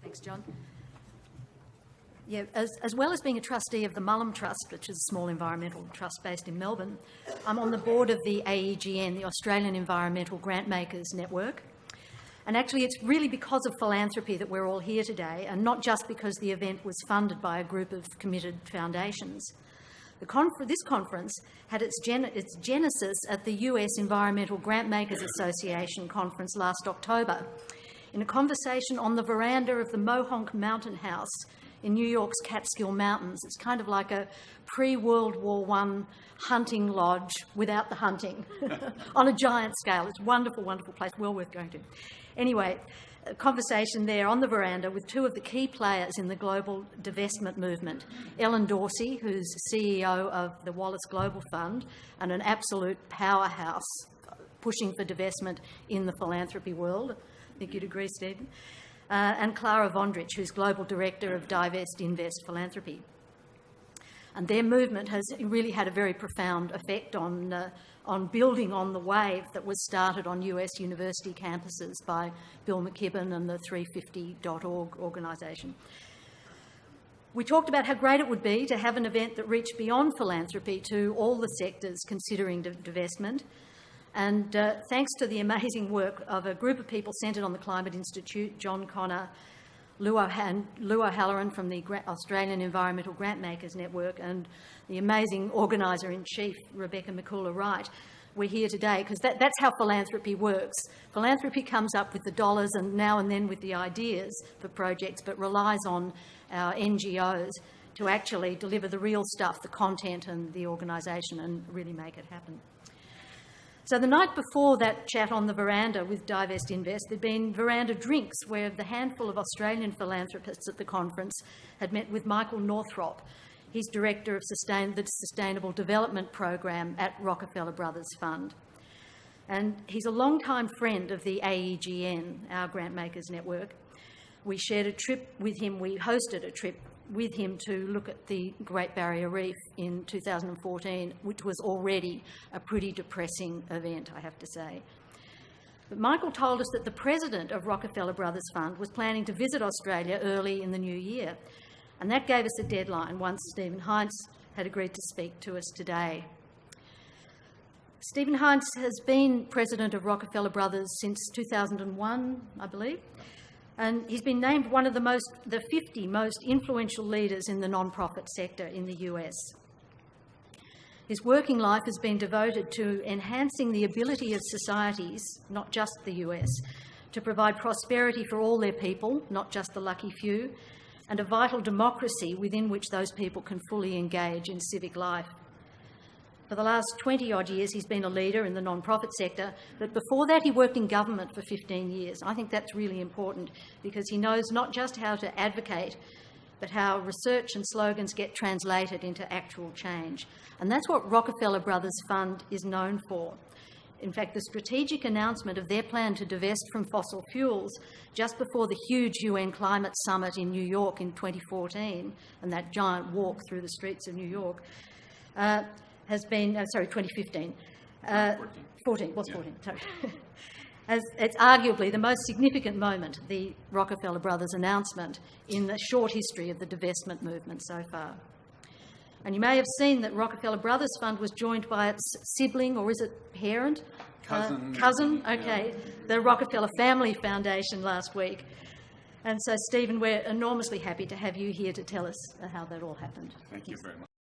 Thanks, John. Yeah, as well as being a trustee of the Mullum Trust, which is a small environmental trust based in Melbourne, I'm on the board of the AEGN, the Australian Environmental Grantmakers Network. And actually, it's really because of philanthropy that we're all here today, and not just because the event was funded by a group of committed foundations. This conference had its genesis at the US Environmental Grantmakers Association conference last October, in a conversation on the veranda of the Mohonk Mountain House in New York's Catskill Mountains. It's kind of like a pre-World War I hunting lodge without the hunting on a giant scale. It's a wonderful, wonderful place, well worth going to. Anyway, a conversation there on the veranda with two of the key players in the global divestment movement, Ellen Dorsey, who's CEO of the Wallace Global Fund and an absolute powerhouse pushing for divestment in the philanthropy world. I think you'd agree, Stephen. And Clara Vondrich, who's Global Director of Divest Invest Philanthropy. And their movement has really had a very profound effect on building on the wave that was started on US university campuses by Bill McKibben and the 350.org organisation. We talked about how great it would be to have an event that reached beyond philanthropy to all the sectors considering divestment. And thanks to the amazing work of a group of people centred on the Climate Institute, John Connor, Lou O'Halloran from the Australian Environmental Grantmakers Network, and the amazing Organiser-in-Chief, Rebecca McCullough-Wright, we're here today because that's how philanthropy works. Philanthropy comes up with the dollars and now and then with the ideas for projects, but relies on our NGOs to actually deliver the real stuff, the content and the organisation, and really make it happen. So the night before that chat on the veranda with Divest Invest, there'd been veranda drinks where the handful of Australian philanthropists at the conference had met with Michael Northrop. He's Director of the Sustainable Development Program at Rockefeller Brothers Fund. And he's a long-time friend of the AEGN, our Grantmakers Network. We shared a trip with him, we hosted a trip with him to look at the Great Barrier Reef in 2014, which was already a pretty depressing event, I have to say. But Michael told us that the president of Rockefeller Brothers Fund was planning to visit Australia early in the new year, and that gave us a deadline once Stephen Heintz had agreed to speak to us today. Stephen Heintz has been president of Rockefeller Brothers since 2001, I believe. And he's been named one of the 50 most influential leaders in the non-profit sector in the US. His working life has been devoted to enhancing the ability of societies, not just the US, to provide prosperity for all their people, not just the lucky few, and a vital democracy within which those people can fully engage in civic life. For the last 20-odd years, he's been a leader in the non-profit sector, but before that, he worked in government for 15 years. I think that's really important because he knows not just how to advocate, but how research and slogans get translated into actual change. And that's what Rockefeller Brothers Fund is known for. In fact, the strategic announcement of their plan to divest from fossil fuels just before the huge UN climate summit in New York in 2014, and that giant walk through the streets of New York, has been, 2015. 14, what's 14? Sorry. It's arguably the most significant moment, the Rockefeller Brothers announcement, in the short history of the divestment movement so far. And you may have seen that Rockefeller Brothers Fund was joined by its sibling, or is it parent? Cousin, okay, the Rockefeller Family Foundation last week. And so, Stephen, we're enormously happy to have you here to tell us how that all happened. Thank you very much.